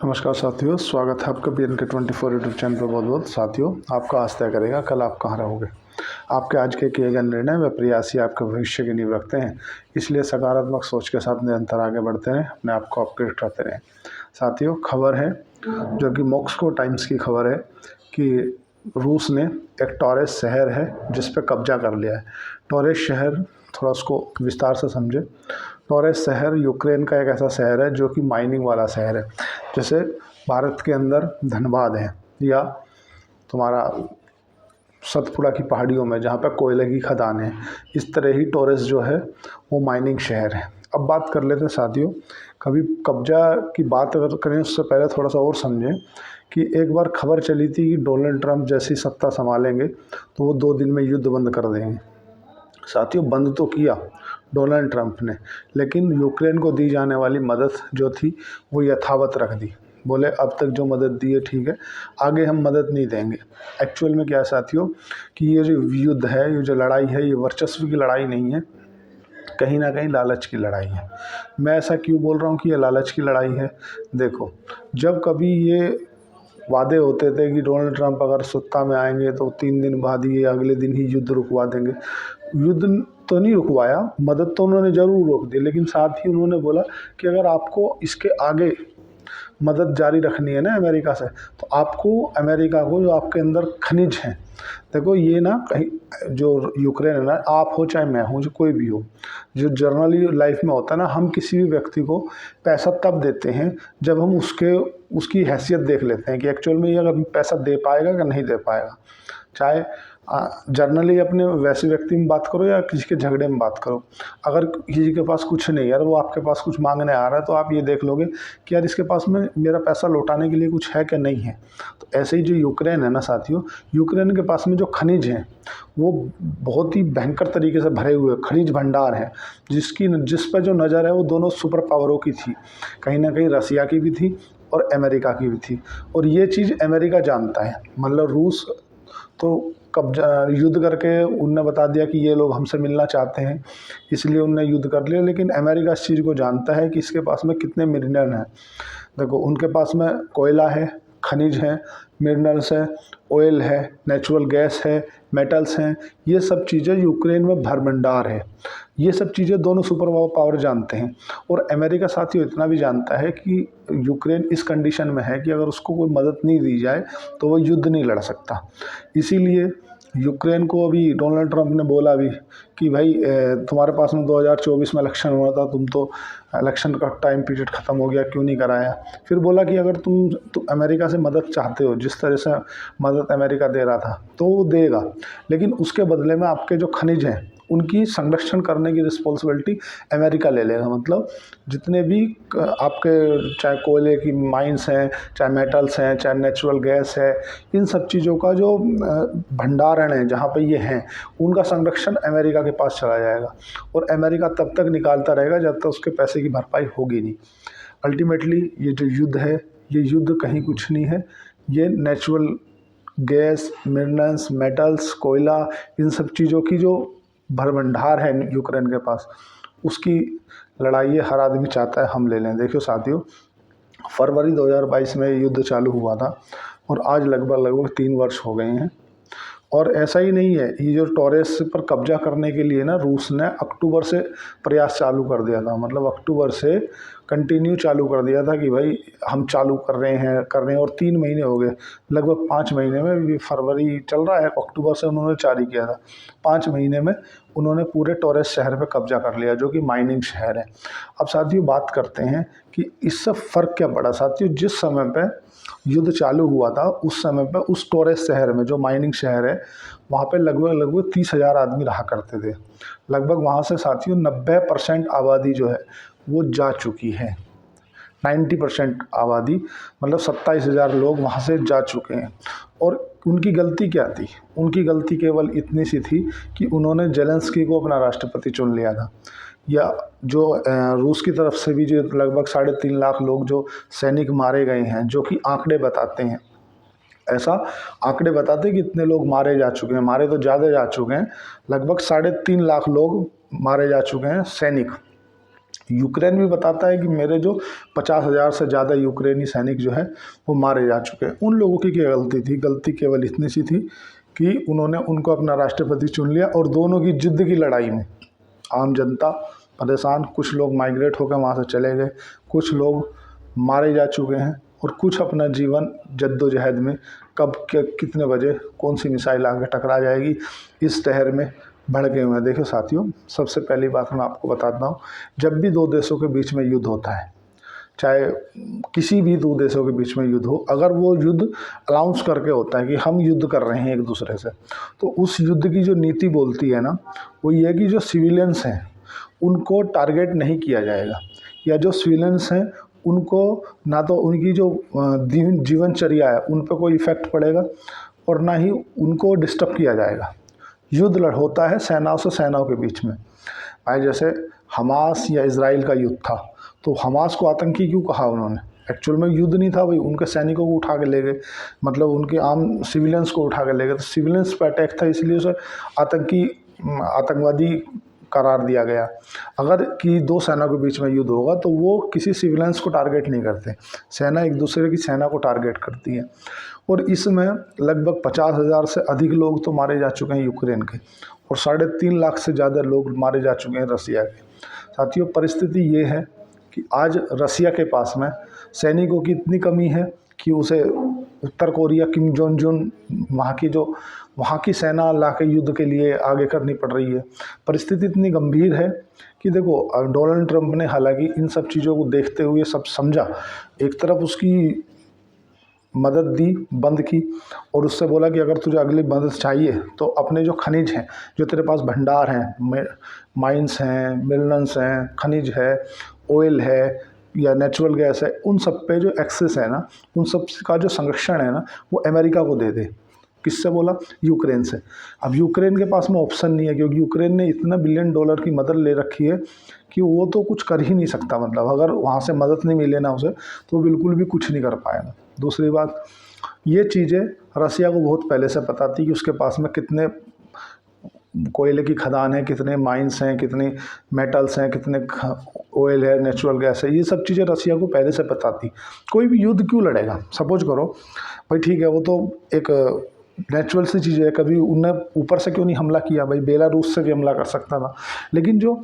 नमस्कार साथियों, स्वागत है आपका BNK24 यूट्यूब चैनल पर। बहुत बहुत साथियों, आपका आज तय करेगा कल आप कहाँ रहोगे। आपके आज के किए गए निर्णय व प्रयास ही आपके भविष्य की नींव रखते हैं, इसलिए सकारात्मक सोच के साथ निरंतर आगे बढ़ते रहें, अपने आप को अपग्रेड करते रहें। साथियों, खबर है जो कि मॉस्को टाइम्स की खबर है कि रूस ने एक टॉरेस शहर है जिस पे कब्जा कर लिया है। टॉरेस शहर, थोड़ा उसको विस्तार से समझे। टॉरेस शहर यूक्रेन का एक ऐसा शहर है जो कि माइनिंग वाला शहर है। जैसे भारत के अंदर धनबाद है या तुम्हारा सतपुड़ा की पहाड़ियों में जहाँ पर कोयले की खदान है, इस तरह ही टॉरेस जो है वो माइनिंग शहर है। अब बात कर लेते हैं साथियों, कभी कब्जा की बात अगर करें उससे पहले थोड़ा सा और समझें कि एक बार खबर चली थी कि डोनाल्ड ट्रंप जैसी सत्ता संभालेंगे तो वो 2 दिन में युद्ध बंद कर देंगे। साथियों, बंद तो किया डोनाल्ड ट्रंप ने, लेकिन यूक्रेन को दी जाने वाली मदद जो थी वो यथावत रख दी। बोले अब तक जो मदद दी है ठीक है, आगे हम मदद नहीं देंगे। एक्चुअल में क्या है साथियों कि ये जो युद्ध है, ये जो लड़ाई है, ये वर्चस्व की लड़ाई नहीं है, कहीं ना कहीं लालच की लड़ाई है। मैं ऐसा क्यों बोल रहा हूँ कि ये लालच की लड़ाई है? देखो, जब कभी ये वादे होते थे कि डोनाल्ड ट्रंप अगर सत्ता में आएंगे तो 3 दिन बाद ही अगले दिन ही युद्ध रुकवा देंगे। युद्ध तो नहीं रुकवाया, मदद तो उन्होंने ज़रूर रोक दी, लेकिन साथ ही उन्होंने बोला कि अगर आपको इसके आगे मदद जारी रखनी है ना अमेरिका से, तो आपको अमेरिका को जो आपके अंदर खनिज हैं, देखो ये ना कहीं जो यूक्रेन है ना, आप हो चाहे मैं हूँ, जो कोई भी हो, जो जनरली लाइफ में होता है ना, हम किसी भी व्यक्ति को पैसा तब देते हैं जब हम उसकी हैसियत देख लेते हैं कि एक्चुअल में ये अगर पैसा दे पाएगा कि नहीं दे पाएगा। चाहे जनरली अपने वैसे व्यक्ति में बात करो या किसी के झगड़े में बात करो, अगर किसी के पास कुछ नहीं है और वो आपके पास कुछ मांगने आ रहा है तो आप ये देख लोगे कि यार इसके पास में मेरा पैसा लौटाने के लिए कुछ है कि नहीं है। तो ऐसे ही जो यूक्रेन है ना साथियों, यूक्रेन के पास में जो खनिज हैं वो बहुत ही भयंकर तरीके से भरे हुए खनिज भंडार हैं, जिस पर जो नज़र है वो दोनों सुपर पावरों की थी, कहीं ना कहीं रसिया की भी थी और अमेरिका की भी थी। और ये चीज़ अमेरिका जानता है, मतलब रूस तो कब्जा युद्ध करके उनने बता दिया कि ये लोग हमसे मिलना चाहते हैं, इसलिए उनने युद्ध कर लिया। लेकिन अमेरिका इस चीज़ को जानता है कि इसके पास में कितने मिनरल हैं। देखो, उनके पास में कोयला है, खनिज है, मिनरल्स है, ऑयल है, नेचुरल गैस है, मेटल्स हैं, ये सब चीज़ें यूक्रेन में भरभंडार है। ये सब चीज़ें दोनों सुपर पावर जानते हैं। और अमेरिका साथियों इतना भी जानता है कि यूक्रेन इस कंडीशन में है कि अगर उसको कोई मदद नहीं दी जाए तो वो युद्ध नहीं लड़ सकता। इसीलिए यूक्रेन को अभी डोनाल्ड ट्रंप ने बोला भी कि भाई तुम्हारे पास में 2024 में इलेक्शन हुआ था, तुम तो इलेक्शन का टाइम पीरियड ख़त्म हो गया, क्यों नहीं कराया। फिर बोला कि अगर तुम अमेरिका से मदद चाहते हो, जिस तरह से मदद अमेरिका दे रहा था तो वो देगा, लेकिन उसके बदले में आपके जो खनिज हैं उनकी संरक्षण करने की रिस्पॉन्सिबिलिटी अमेरिका ले लेगा। मतलब जितने भी आपके चाहे कोयले की माइंस हैं, चाहे मेटल्स हैं, चाहे नेचुरल गैस है, इन सब चीज़ों का जो भंडारण है जहाँ पे ये हैं, उनका संरक्षण अमेरिका के पास चला जाएगा। और अमेरिका तब तक निकालता रहेगा जब तक उसके पैसे की भरपाई होगी नहीं। अल्टीमेटली ये जो युद्ध है, ये युद्ध कहीं कुछ नहीं है, ये नेचुरल गैस, मिनरल्स, मेटल्स, कोयला, इन सब चीज़ों की जो भरभंडार है यूक्रेन के पास, उसकी लड़ाई ये हर आदमी चाहता है हम ले लें। देखियो साथियों, फरवरी 2022 में युद्ध चालू हुआ था और आज लगभग 3 वर्ष हो गए हैं। और ऐसा ही नहीं है, ये जो टॉरेस पर कब्जा करने के लिए ना रूस ने अक्टूबर से प्रयास चालू कर दिया था। मतलब अक्टूबर से कंटिन्यू चालू कर दिया था कि भाई हम चालू कर रहे हैं और 3 महीने हो गए, लगभग 5 महीने में, भी फरवरी चल रहा है, अक्टूबर से उन्होंने जारी किया था। 5 महीने में उन्होंने पूरे टॉरेस शहर पर कब्जा कर लिया जो कि माइनिंग शहर है। अब साथियों बात करते हैं कि इससे फ़र्क क्या पड़ा। साथियों, जिस समय पर युद्ध चालू हुआ था उस समय पर उस टॉरेस शहर में, जो माइनिंग शहर है, वहाँ पे लगभग 30,000 आदमी रहा करते थे। लगभग वहाँ से साथियों 90% आबादी जो है वो जा चुकी है। 90% आबादी, मतलब 27,000 लोग वहाँ से जा चुके हैं। और उनकी गलती क्या थी? उनकी गलती केवल इतनी सी थी कि उन्होंने जेलेंस्की को अपना राष्ट्रपति चुन लिया था। या जो रूस की तरफ से भी जो लगभग 3.5 लाख लोग जो सैनिक मारे गए हैं, जो कि आंकड़े बताते हैं, ऐसा आंकड़े बताते हैं कि इतने लोग मारे जा चुके हैं, मारे तो ज़्यादा जा चुके हैं, लगभग 3.5 लाख लोग मारे जा चुके हैं सैनिक। यूक्रेन भी बताता है कि मेरे जो 50,000 से ज़्यादा यूक्रेनी सैनिक जो है वो मारे जा चुके हैं। उन लोगों की क्या गलती थी? गलती केवल इतनी सी थी कि उन्होंने उनको अपना राष्ट्रपति चुन लिया और दोनों की जिद्द की लड़ाई में आम जनता परेशान, कुछ लोग माइग्रेट होकर वहाँ से चले गए, कुछ लोग मारे जा चुके हैं और कुछ अपना जीवन जद्दोजहद में कब कितने बजे कौन सी मिसाइल आगे टकरा जाएगी इस शहर में भड़के हुए हैं। देखो साथियों, सबसे पहली बात मैं आपको बताता हूँ, जब भी दो देशों के बीच में युद्ध होता है, चाहे किसी भी दो देशों के बीच में युद्ध हो, अगर वो युद्ध अनाउंस करके होता है कि हम युद्ध कर रहे हैं एक दूसरे से, तो उस युद्ध की जो नीति बोलती है ना, वो ये है कि जो सिविलियंस हैं उनको टारगेट नहीं किया जाएगा, या जो सिविलियंस हैं उनको ना तो उनकी जो जीवनचर्या है उन पर कोई इफ़ेक्ट पड़ेगा और ना ही उनको डिस्टर्ब किया जाएगा। युद्ध होता है सेनाओं से सेनाओं के बीच में। भाई जैसे हमास या इजराइल का युद्ध था, तो हमास को आतंकी क्यों कहा उन्होंने? एक्चुअल में युद्ध नहीं था भाई, उनके सैनिकों को उठा के ले गए, मतलब उनके आम सिविलियंस को उठा के ले गए, तो सिविलियंस पर अटैक था, इसलिए उसे आतंकवादी करार दिया गया। अगर कि दो सेना के बीच में युद्ध होगा तो वो किसी सिविलियंस को टारगेट नहीं करते, सेना एक दूसरे की सेना को टारगेट करती है। और इसमें लगभग 50,000 से अधिक लोग तो मारे जा चुके हैं यूक्रेन के, और 3.5 लाख से ज़्यादा लोग मारे जा चुके हैं रसिया के। साथियों, परिस्थिति ये है कि आज रसिया के पास में सैनिकों की इतनी कमी है कि उसे उत्तर कोरिया किम जोंग उन वहाँ की सेना ला के युद्ध के लिए आगे करनी पड़ रही है। परिस्थिति इतनी गंभीर है कि देखो, डोनाल्ड ट्रंप ने हालांकि इन सब चीज़ों को देखते हुए सब समझा, एक तरफ उसकी मदद दी, बंद की, और उससे बोला कि अगर तुझे अगली मदद चाहिए तो अपने जो खनिज हैं, जो तेरे पास भंडार हैं, माइंस हैं, मिनरल्स हैं, खनिज है, ऑयल है या नेचुरल गैस है, उन सब पे जो एक्सेस है ना, उन सब का जो संरक्षण है ना, वो अमेरिका को दे दे। किससे बोला? यूक्रेन से। अब यूक्रेन के पास में ऑप्शन नहीं है, क्योंकि यूक्रेन ने इतना $1 बिलियन की मदद ले रखी है कि वो तो कुछ कर ही नहीं सकता। मतलब अगर वहाँ से मदद नहीं मिले ना उसे, तो वो बिल्कुल भी कुछ नहीं कर पाएगा। दूसरी बात, ये चीज़ें रसिया को बहुत पहले से पता थी कि उसके पास में कितने कोयले की खदान है, कितने माइंस हैं, कितने मेटल्स हैं, कितने ऑयल है, नेचुरल गैस है, ये सब चीज़ें रसिया को पहले से पता थी। कोई भी युद्ध क्यों लड़ेगा? सपोज करो भाई, ठीक है, वो तो एक नेचुरल सी चीज़ है, कभी उनने ऊपर से क्यों नहीं हमला किया? भाई बेलारूस से भी हमला कर सकता था, लेकिन जो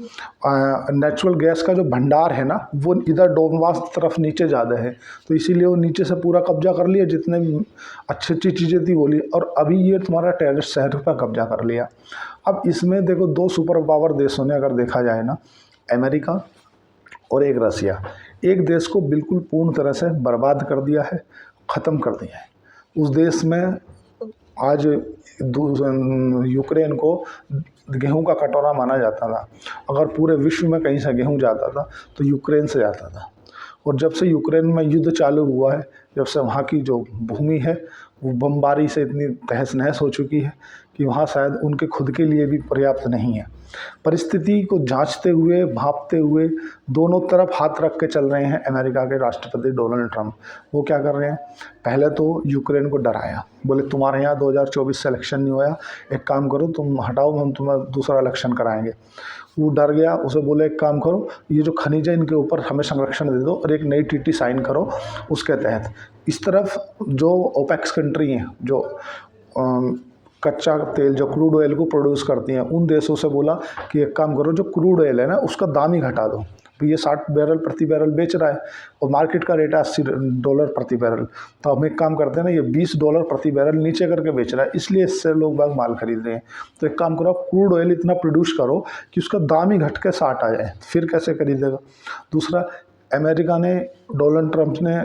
नेचुरल गैस का जो भंडार है ना, वो इधर डोनबास तरफ नीचे ज़्यादा है, तो इसीलिए वो नीचे से पूरा कब्जा कर लिया, जितने भी अच्छी अच्छी चीज़ें थी बोली, और अभी ये तुम्हारा टेररिस्ट शहर पर कब्जा कर लिया। अब इसमें देखो, 2 सुपर पावर देशों ने, अगर देखा जाए ना, अमेरिका और एक रसिया, एक देश को बिल्कुल पूर्ण तरह से बर्बाद कर दिया है, ख़त्म कर दिया है। उस देश में आज यूक्रेन को गेहूं का कटोरा माना जाता था। अगर पूरे विश्व में कहीं से गेहूं जाता था तो यूक्रेन से जाता था। और जब से यूक्रेन में युद्ध चालू हुआ है, जब से वहाँ की जो भूमि है वो बमबारी से इतनी तहस नहस हो चुकी है कि वहाँ शायद उनके खुद के लिए भी पर्याप्त नहीं है। परिस्थिति को जांचते हुए, भांपते हुए, दोनों तरफ हाथ रख के चल रहे हैं अमेरिका के राष्ट्रपति डोनाल्ड ट्रंप। वो क्या कर रहे हैं? पहले तो यूक्रेन को डराया, बोले तुम्हारे यहाँ 2024 से इलेक्शन नहीं हुआ, एक काम करो तुम हटाओ, हम तुम्हें दूसरा इलेक्शन कराएंगे। वो डर गया, उसे बोले एक काम करो, ये जो खनिज है इनके ऊपर हमें संरक्षण दे दो और एक नई TT साइन करो उसके तहत। इस तरफ जो ओपेक्स कंट्री हैं, जो कच्चा तेल, जो क्रूड ऑयल को प्रोड्यूस करती हैं, उन देशों से बोला कि एक काम करो, जो क्रूड ऑयल है ना उसका दाम ही घटा दो। तो ये 60 बैरल प्रति बैरल बेच रहा है और मार्केट का रेट है $80 प्रति बैरल, तो हम एक काम करते हैं ना, ये $20 प्रति बैरल नीचे करके बेच रहा है, इसलिए इससे लोग बाग माल खरीद रहे हैं। तो एक काम करो, क्रूड ऑयल इतना प्रोड्यूस करो कि उसका दाम ही घट के 60 आ जाए, फिर कैसे खरीदेगा? दूसरा, अमेरिका ने, डोनाल्ड ट्रंप ने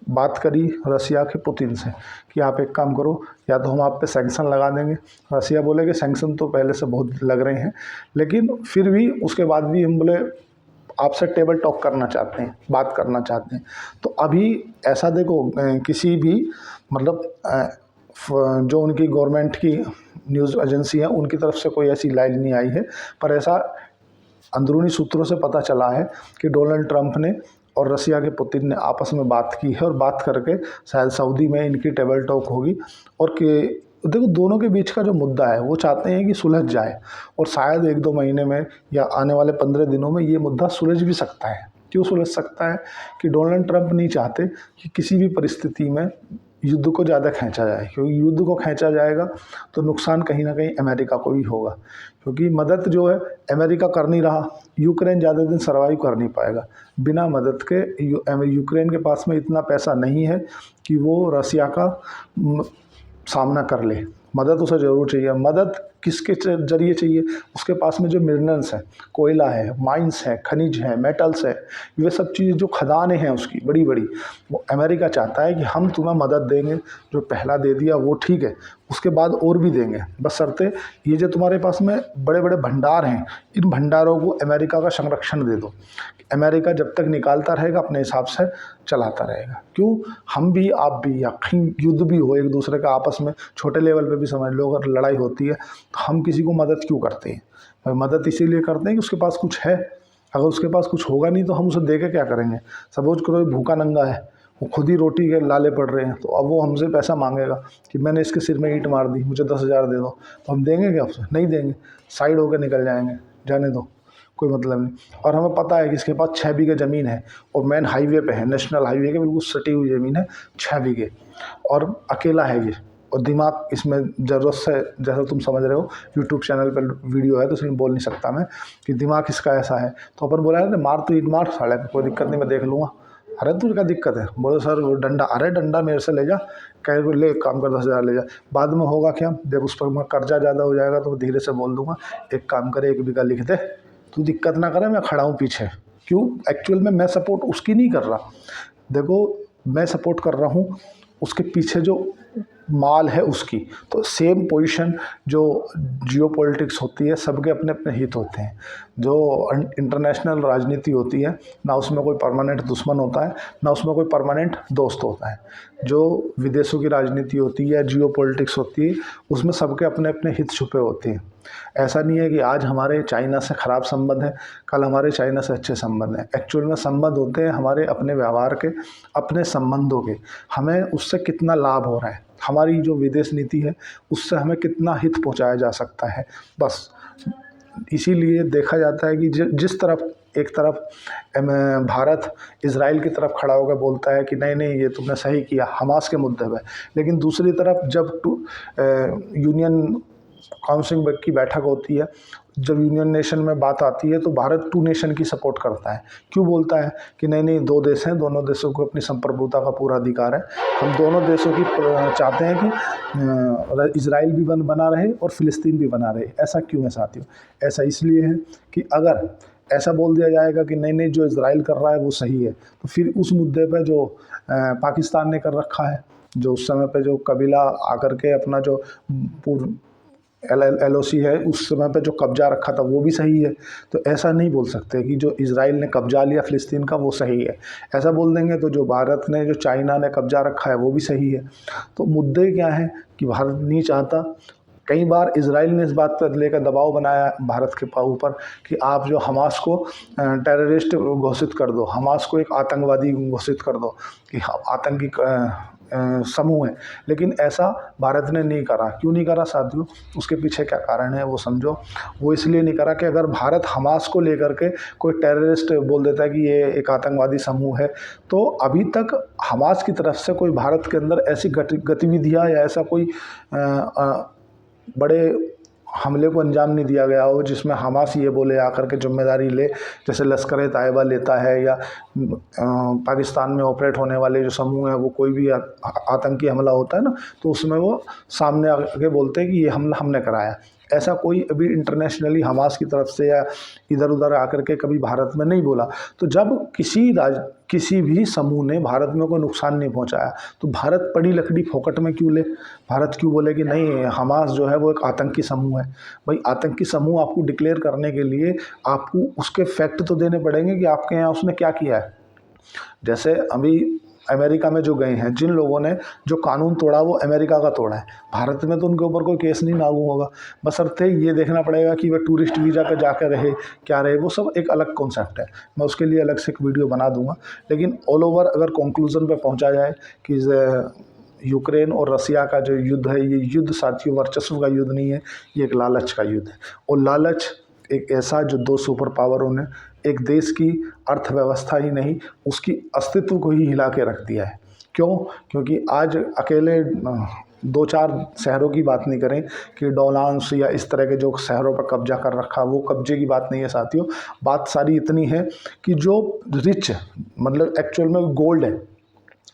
बात करी रसिया के पुतिन से कि आप एक काम करो, या तो हम आप पे सैंक्शन लगा देंगे। रसिया बोले कि सैंक्शन तो पहले से बहुत लग रहे हैं, लेकिन फिर भी उसके बाद भी हम बोले आपसे टेबल टॉक करना चाहते हैं, बात करना चाहते हैं। तो अभी ऐसा देखो, किसी भी मतलब जो उनकी गवर्नमेंट की न्यूज़ एजेंसी है उनकी तरफ से कोई ऐसी लाइन नहीं आई है, पर ऐसा अंदरूनी सूत्रों से पता चला है कि डोनाल्ड ट्रंप ने और रसिया के पुतिन ने आपस में बात की है, और बात करके शायद सऊदी में इनकी टेबल टॉक होगी, और कि देखो दोनों के बीच का जो मुद्दा है वो चाहते हैं कि सुलझ जाए, और शायद 1-2 महीने में या आने वाले 15 दिनों में ये मुद्दा सुलझ भी सकता है। क्यों सुलझ सकता है? कि डोनाल्ड ट्रंप नहीं चाहते कि किसी भी परिस्थिति में युद्ध को ज़्यादा खींचा जाए, क्योंकि युद्ध को खींचा जाएगा तो नुकसान कहीं ना कहीं अमेरिका को भी होगा, क्योंकि मदद जो है अमेरिका कर नहीं रहा। यूक्रेन ज़्यादा दिन सर्वाइव कर नहीं पाएगा बिना मदद के। यूक्रेन के पास में इतना पैसा नहीं है कि वो रसिया का सामना कर ले। मदद उसे ज़रूर चाहिए। मदद किसके जरिए चाहिए? उसके पास में जो मिनरल्स हैं, कोयला है, माइंस है, खनिज है, मेटल्स है, ये सब चीज़ जो खदानें हैं उसकी बड़ी बड़ी, वो अमेरिका चाहता है कि हम तुम्हें मदद देंगे। जो पहला दे दिया वो ठीक है, उसके बाद और भी देंगे, बस शर्ते ये जो तुम्हारे पास में बड़े बड़े भंडार हैं, इन भंडारों को अमेरिका का संरक्षण दे दो। अमेरिका जब तक निकालता रहेगा अपने हिसाब से चलाता रहेगा। क्यों? हम भी आप भी, या कहीं युद्ध भी हो एक दूसरे का आपस में, छोटे लेवल पे भी समझ लो अगर लड़ाई होती है तो हम किसी को मदद क्यों करते हैं? भाई मदद इसीलिए करते हैं कि उसके पास कुछ है। अगर उसके पास कुछ होगा नहीं तो हम उसे दे के क्या करेंगे? सपोज करो भूखा नंगा है, वो खुद ही रोटी के लाले पड़ रहे हैं, तो अब वो हमसे पैसा मांगेगा कि मैंने इसके सिर में ईंट मार दी, मुझे 10,000 दे दो, तो हम देंगे क्या उसे? नहीं देंगे, साइड होकर निकल जाएंगे, जाने दो, कोई मतलब नहीं। और हमें पता है कि इसके पास 6 बीघे ज़मीन है और मेन हाईवे पे है, नेशनल हाईवे के बिल्कुल सटी हुई ज़मीन है, 6 बीघे, और अकेला है ये। और दिमाग इसमें ज़रूरत से, जैसा तुम समझ रहे हो यूट्यूब चैनल पर वीडियो है तो इसमें बोल नहीं सकता मैं कि दिमाग इसका ऐसा है। तो अपन बोला है मार तो ईंट मार साले, कोई दिक्कत नहीं, मैं देख लूँगा। अरे तुझे क्या दिक्कत है? बोलो सर वो डंडा, अरे डंडा मेरे से ले जा, कह ले काम कर 10,000 ले जा। बाद में होगा क्या? जब उस पर कर्जा ज़्यादा हो जाएगा तो धीरे से बोल दूंगा, एक काम करे 1 बीघा लिख दे, तू दिक्कत ना करे, मैं खड़ा हूँ पीछे। क्यों? एक्चुअल में मैं सपोर्ट उसकी नहीं कर रहा। देखो मैं सपोर्ट कर रहा हूँ उसके पीछे जो माल है उसकी। तो सेम पोजीशन जो जियोपॉलिटिक्स होती है, सबके अपने अपने हित होते हैं। जो इंटरनेशनल राजनीति होती है ना उसमें कोई परमानेंट दुश्मन होता है, ना उसमें कोई परमानेंट दोस्त होता है। जो विदेशों की राजनीति होती है, जियोपॉलिटिक्स होती है, उसमें सबके अपने अपने हित छुपे होते हैं। ऐसा नहीं है कि आज हमारे चाइना से ख़राब संबंध है, कल हमारे चाइना से अच्छे संबंध हैं। एक्चुअल में संबंध होते हैं हमारे अपने व्यवहार के, अपने संबंधों के। हमें उससे कितना लाभ हो रहा है, हमारी जो विदेश नीति है उससे हमें कितना हित पहुंचाया जा सकता है, बस। इसीलिए देखा जाता है कि जिस तरफ एक तरफ भारत इजराइल की तरफ खड़ा होकर बोलता है कि नहीं नहीं ये तुमने सही किया हमास के मुद्दे पे, लेकिन दूसरी तरफ जब यूनियन काउंसिल की बैठक होती है, जब यूनियन नेशन में बात आती है तो भारत 2 नेशन की सपोर्ट करता है। क्यों बोलता है कि नहीं नहीं 2 देश हैं, दोनों देशों को अपनी संप्रभुता का पूरा अधिकार है, हम दोनों देशों की चाहते हैं कि इजराइल भी बना रहे और फ़िलिस्तीन भी बना रहे। ऐसा क्यों है साथियों? ऐसा इसलिए है कि अगर ऐसा बोल दिया जाएगा कि नहीं नहीं जो इजराइल कर रहा है वो सही है, तो फिर उस मुद्दे पर जो पाकिस्तान ने कर रखा है, जो उस समय पे जो कबीला आकर के अपना जो पूर्व LOC है उस समय पे जो कब्जा रखा था वो भी सही है। तो ऐसा नहीं बोल सकते कि जो इजराइल ने कब्जा लिया फ़िलिस्तीन का वो सही है। ऐसा बोल देंगे तो जो भारत ने, जो चाइना ने कब्जा रखा है वो भी सही है। तो मुद्दे क्या है कि भारत नहीं चाहता। कई बार इजराइल ने इस बात पर लेकर दबाव बनाया भारत के ऊपर कि आप जो हमास को टेररिस्ट घोषित कर दो, हमास को एक आतंकवादी घोषित कर दो कि आतंकी समूह है। लेकिन ऐसा भारत ने नहीं करा। क्यों नहीं करा साथियों? उसके पीछे क्या कारण है वो समझो। वो इसलिए नहीं करा कि अगर भारत हमास को लेकर के कोई टेररिस्ट बोल देता है कि ये एक आतंकवादी समूह है, तो अभी तक हमास की तरफ से कोई भारत के अंदर ऐसी गतिविधियाँ या ऐसा कोई बड़े हमले को अंजाम नहीं दिया गया हो जिसमें हमास ये बोले आकर के जिम्मेदारी ले, जैसे लश्कर तैयबा लेता है, या पाकिस्तान में ऑपरेट होने वाले जो समूह हैं वो कोई भी आतंकी हमला होता है ना, तो उसमें वो सामने आके बोलते हैं कि ये हमला हमने कराया। ऐसा कोई अभी इंटरनेशनली हमास की तरफ से या इधर उधर आकर के कभी भारत में नहीं बोला। तो जब किसी भी समूह ने भारत में कोई नुकसान नहीं पहुंचाया तो भारत पड़ी लकड़ी फोकट में क्यों ले? भारत क्यों बोले कि नहीं हमास जो है वो एक आतंकी समूह है? भाई आतंकी समूह आपको डिक्लेयर करने के लिए आपको उसके फैक्ट तो देने पड़ेंगे कि आपके यहाँ उसने क्या किया है। जैसे अभी अमेरिका में जो गए हैं, जिन लोगों ने जो कानून तोड़ा वो अमेरिका का तोड़ा है, भारत में तो उनके ऊपर कोई केस नहीं लागू होगा। बशर्ते ये देखना पड़ेगा कि वह टूरिस्ट वीज़ा पे जाकर रहे क्या रहे, वो सब एक अलग कॉन्सेप्ट है। मैं उसके लिए अलग से एक वीडियो बना दूंगा। लेकिन ऑल ओवर अगर कंक्लूजन पे पहुंचा जाए कि यूक्रेन और रसिया का जो युद्ध है, ये युद्ध साथियों वर्चस्व का युद्ध नहीं है, ये एक लालच का युद्ध है। और लालच एक ऐसा जो दो सुपर पावरों ने एक देश की अर्थव्यवस्था ही नहीं, उसकी अस्तित्व को ही हिला के रख दिया है। क्यों? क्योंकि आज अकेले दो चार शहरों की बात नहीं करें कि डोलांस या इस तरह के जो शहरों पर कब्जा कर रखा, वो कब्जे की बात नहीं है साथियों। बात सारी इतनी है कि जो रिच मतलब एक्चुअल में गोल्ड है,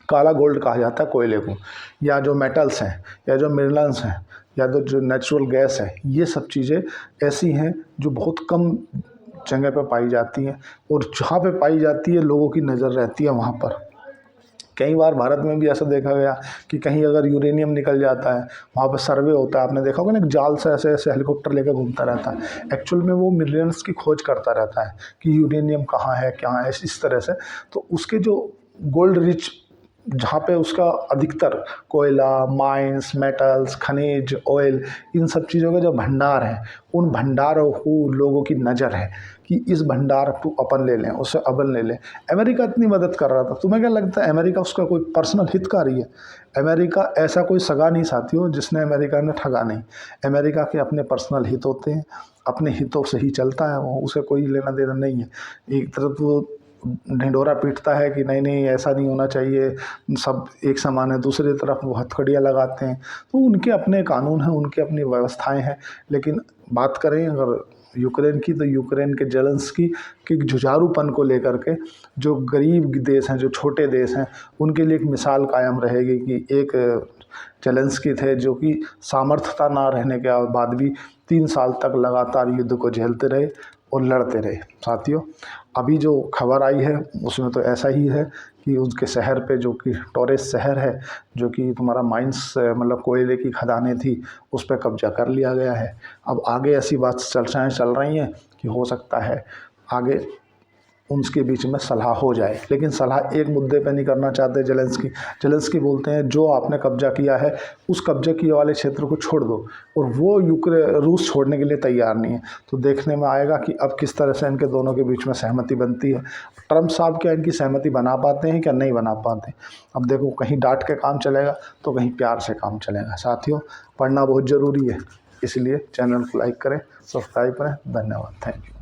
काला गोल्ड कहा जाता है कोयले को, या जो मेटल्स हैं, या जो मिनरल्स हैं, या तो जो नेचुरल गैस है, ये सब चीज़ें ऐसी हैं जो बहुत कम जगह पर पाई जाती हैं, और जहाँ पे पाई जाती है लोगों की नज़र रहती है वहाँ पर। कई बार भारत में भी ऐसा देखा गया कि कहीं अगर यूरेनियम निकल जाता है, वहाँ पर सर्वे होता है, आपने देखा होगा ना, एक जाल से ऐसे ऐसे हेलीकॉप्टर लेकर घूमता रहता है। एक्चुअल में वो मिलियंस की खोज करता रहता है कि यूरेनियम कहाँ है, क्या है, इस तरह से। तो उसके जो गोल्ड रिच, जहाँ पे उसका अधिकतर कोयला, माइंस, मेटल्स, खनिज, ऑयल, इन सब चीज़ों के जो भंडार हैं, उन भंडारों को लोगों की नज़र है कि इस भंडार को अपन ले लें, उसे अपन ले लें। अमेरिका इतनी मदद कर रहा था, तुम्हें क्या लगता है अमेरिका उसका कोई पर्सनल हितकारी है? अमेरिका ऐसा कोई सगा नहीं साथियों जिसने अमेरिका ने ठगा नहीं। अमेरिका के अपने पर्सनल हित होते हैं, अपने हितों से ही चलता है वो, उसे कोई लेना देना नहीं है। एक तरफ वो ढिंढोरा पीटता है कि नहीं नहीं ऐसा नहीं होना चाहिए, सब एक समान है, दूसरी तरफ वो हथकड़ियाँ लगाते हैं। तो उनके अपने कानून हैं, उनकी अपनी व्यवस्थाएं हैं। लेकिन बात करें अगर यूक्रेन की, तो यूक्रेन के जेलेंस्की के जुझारूपन को लेकर के जो गरीब देश हैं, जो छोटे देश हैं, उनके लिए एक मिसाल कायम रहेगी कि एक जेलेंस्की थे जो कि सामर्थ्यता ना रहने के बाद भी 3 साल तक लगातार युद्ध को झेलते रहे और लड़ते रहे। साथियों, अभी जो खबर आई है उसमें तो ऐसा ही है कि उसके शहर पे, जो कि टॉरेस शहर है, जो कि तुम्हारा माइंस मतलब कोयले की खदानें थी, उस पर कब्जा कर लिया गया है। अब आगे ऐसी बात चर्चाएं चल रही हैं कि हो सकता है आगे उनके बीच में सलाह हो जाए। लेकिन सलाह एक मुद्दे पे नहीं करना चाहते जेलेंस्की बोलते हैं जो आपने कब्जा किया है उस कब्जे किए वाले क्षेत्र को छोड़ दो, और वो रूस छोड़ने के लिए तैयार नहीं है। तो देखने में आएगा कि अब किस तरह से इनके दोनों के बीच में सहमति बनती है। ट्रम्प साहब क्या इनकी सहमति बना पाते हैं, क्या नहीं बना पाते? अब देखो, कहीं डांट के काम चलेगा तो कहीं प्यार से काम चलेगा। साथियों, पढ़ना बहुत ज़रूरी है, इसलिए चैनल को लाइक करें, सब्सक्राइब करें। धन्यवाद, थैंक यू।